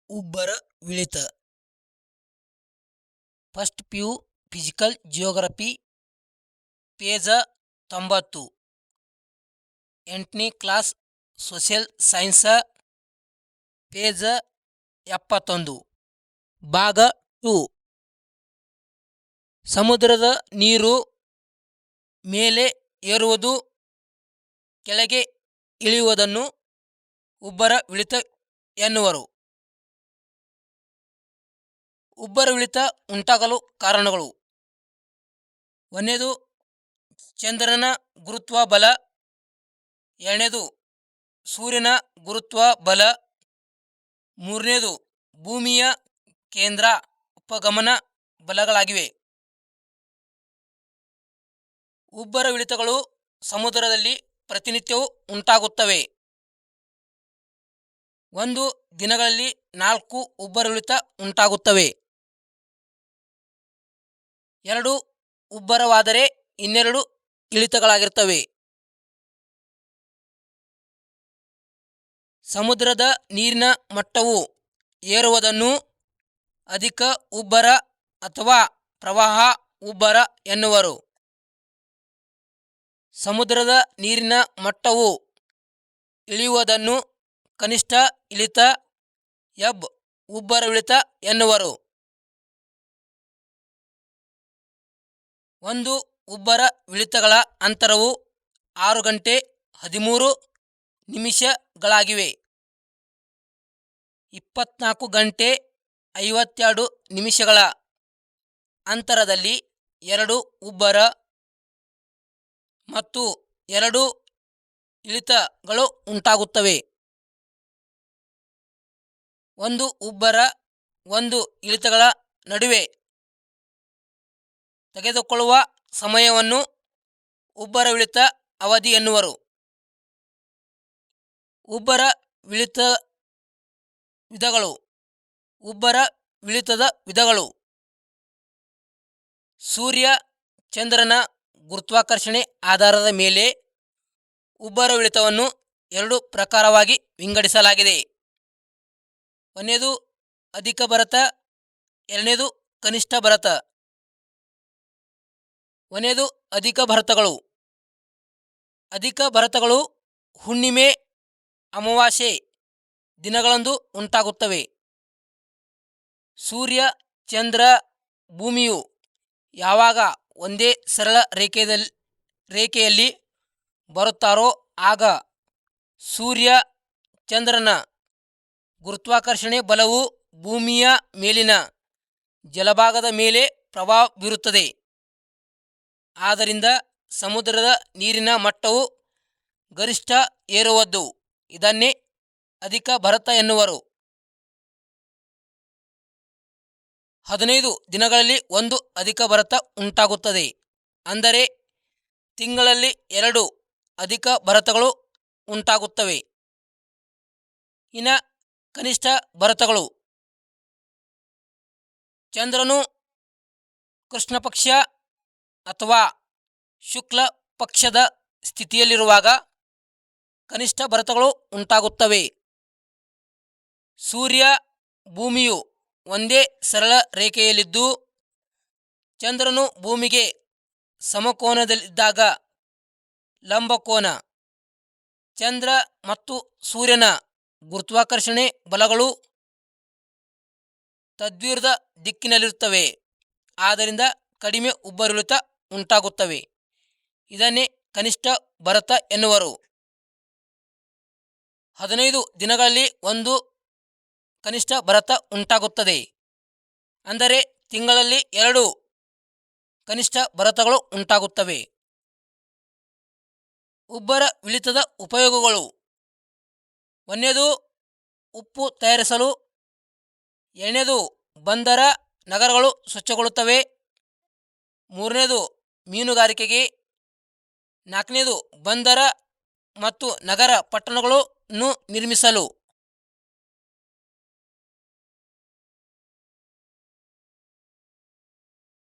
ಉಬ್ಬರ ವಿಳಿತ. First PU physical geography page 90. 8ನೇ class social science page 71. ಭಾಗ 2. ಸಮುದ್ರದ ನೀರು ಮೇಲೆ ಏರುವುದು ಕೆಳಗೆ ಇಳಿಯುವುದನ್ನು ಉಬ್ಬರ ವಿಳಿತ ಎನ್ನುವರು. ಉಬ್ಬರವಿಳಿತ ಉಂಟಾಗಲು ಕಾರಣಗಳು: 1ನೇದು ಚಂದ್ರನ ಗುರುತ್ವ ಬಲ, 2ನೇದು ಸೂರ್ಯನ ಗುರುತ್ವ ಬಲ, 3ನೇದು ಭೂಮಿಯ ಕೇಂದ್ರ ಉಪಗಮನ ಬಲಗಳಾಗಿವೆ. ಉಬ್ಬರವಿಳಿತಗಳು ಸಮುದ್ರದಲ್ಲಿ ಪ್ರತಿನಿತ್ಯವೂ ಉಂಟಾಗುತ್ತವೆ. ಒಂದು ದಿನಗಳಲ್ಲಿ 4 ಉಬ್ಬರವಿಳಿತ ಉಂಟಾಗುತ್ತವೆ. 2 ಉಬ್ಬರವಾದರೆ 12 ಇಳಿತಗಳಾಗಿರ್ತವೆ. ಸಮುದ್ರದ ನೀರಿನ ಮಟ್ಟವು ಏರುವುದನ್ನು ಅಧಿಕ ಉಬ್ಬರ ಅಥವಾ ಪ್ರವಾಹ ಉಬ್ಬರ ಎನ್ನುವರು. ಸಮುದ್ರದ ನೀರಿನ ಮಟ್ಟವು ಇಳಿಯುವುದನ್ನು ಕನಿಷ್ಠ ಇಳಿತ ಎಬ್ ಉಬ್ಬರವಿಳಿತ ಎನ್ನುವರು. ಒಂದು ಉಬ್ಬರ ವಿಳಿತಗಳ ಅಂತರವು 6 ಗಂಟೆ 13 ನಿಮಿಷಗಳಾಗಿವೆ. 24 ಗಂಟೆ 52 ನಿಮಿಷಗಳ ಅಂತರದಲ್ಲಿ 2 ಉಬ್ಬರ ಮತ್ತು 2 ಇಳಿತಗಳು ಉಂಟಾಗುತ್ತವೆ. ಒಂದು ಉಬ್ಬರ ಒಂದು ಇಳಿತಗಳ ನಡುವೆ ತೆಗೆದುಕೊಳ್ಳುವ ಸಮಯವನ್ನು ಉಬ್ಬರವಿಳಿತ ಅವಧಿ ಎನ್ನುವರು. ಉಬ್ಬರ ವಿಳಿತ ವಿಧಗಳು. ಉಬ್ಬರ ವಿಳಿತದ ವಿಧಗಳು: ಸೂರ್ಯ ಚಂದ್ರನ ಗುರುತ್ವಾಕರ್ಷಣೆ ಆಧಾರದ ಮೇಲೆ ಉಬ್ಬರವಿಳಿತವನ್ನು 2 ಪ್ರಕಾರವಾಗಿ ವಿಂಗಡಿಸಲಾಗಿದೆ. 1ನೇದು ಅಧಿಕ ಭರತ, 2ನೇದು ಕನಿಷ್ಠ ಭರತ. 1ನೇದು ಅಧಿಕ ಭರತಗಳು. ಅಧಿಕ ಭರತಗಳು ಹುಣ್ಣಿಮೆ, ಅಮಾವಾಸ್ಯೆ ದಿನಗಳಂದು ಉಂಟಾಗುತ್ತವೆ. ಸೂರ್ಯ, ಚಂದ್ರ, ಭೂಮಿಯು ಯಾವಾಗ ಒಂದೇ ಸರಳ ರೇಖೆಯಲ್ಲಿ ಬರುತ್ತಾರೋ ಆಗ ಸೂರ್ಯ ಚಂದ್ರನ ಗುರುತ್ವಾಕರ್ಷಣೆ ಬಲವು ಭೂಮಿಯ ಮೇಲಿನ ಜಲಭಾಗದ ಮೇಲೆ ಪ್ರಭಾವ ಬೀರುತ್ತದೆ. ಆದ್ದರಿಂದ ಸಮುದ್ರದ ನೀರಿನ ಮಟ್ಟವು ಗರಿಷ್ಠ ಏರುವುದು. ಇದನ್ನೇ ಅಧಿಕ ಭರತ ಎನ್ನುವರು. 15 ದಿನಗಳಲ್ಲಿ ಒಂದು ಅಧಿಕ ಭರತ ಉಂಟಾಗುತ್ತದೆ. ಅಂದರೆ ತಿಂಗಳಲ್ಲಿ 2 ಅಧಿಕ ಭರತಗಳು ಉಂಟಾಗುತ್ತವೆ. ಇನ್ನು ಕನಿಷ್ಠ ಭರತಗಳು: ಚಂದ್ರನು ಕೃಷ್ಣ ಪಕ್ಷ ಅಥವಾ ಶುಕ್ಲ ಪಕ್ಷದ ಸ್ಥಿತಿಯಲ್ಲಿರುವಾಗ ಕನಿಷ್ಠ ಭರತಗಳು ಉಂಟಾಗುತ್ತವೆ. ಸೂರ್ಯ, ಭೂಮಿಯು ಒಂದೇ ಸರಳ ರೇಖೆಯಲ್ಲಿದ್ದು ಚಂದ್ರನು ಭೂಮಿಗೆ ಸಮಕೋನದಲ್ಲಿದ್ದಾಗ ಲಂಬಕೋನ. ಚಂದ್ರ ಮತ್ತು ಸೂರ್ಯನ ಗುರುತ್ವಾಕರ್ಷಣೆ ಬಲಗಳು ತದ್ವಿರುದ್ಧ ದಿಕ್ಕಿನಲ್ಲಿರುತ್ತವೆ. ಆದ್ದರಿಂದ ಕಡಿಮೆ ಉಬ್ಬರವಿಳಿತ ಉಂಟಾಗುತ್ತವೆ. ಇದನ್ನೇ ಕನಿಷ್ಠ ಭರತ ಎನ್ನುವರು. 15 ದಿನಗಳಲ್ಲಿ ಒಂದು ಕನಿಷ್ಠ ಭರತ ಉಂಟಾಗುತ್ತದೆ. ಅಂದರೆ ತಿಂಗಳಲ್ಲಿ 2 ಕನಿಷ್ಠ ಭರತಗಳು ಉಂಟಾಗುತ್ತವೆ. ಉಬ್ಬರ ವಿಳಿತದ ಉಪಯೋಗಗಳು: 1ನೇದು ಉಪ್ಪು ತಯಾರಿಸಲು, 2ನೇದು ಬಂದರ ನಗರಗಳು ಸ್ವಚ್ಛಗೊಳ್ಳುತ್ತವೆ, 3ನೇದು ಮೀನುಗಾರಿಕೆಗೆ, 4ನೇದು ಬಂದರ ಮತ್ತು ನಗರ ಪಟ್ಟಣಗಳನ್ನು ನಿರ್ಮಿಸಲು.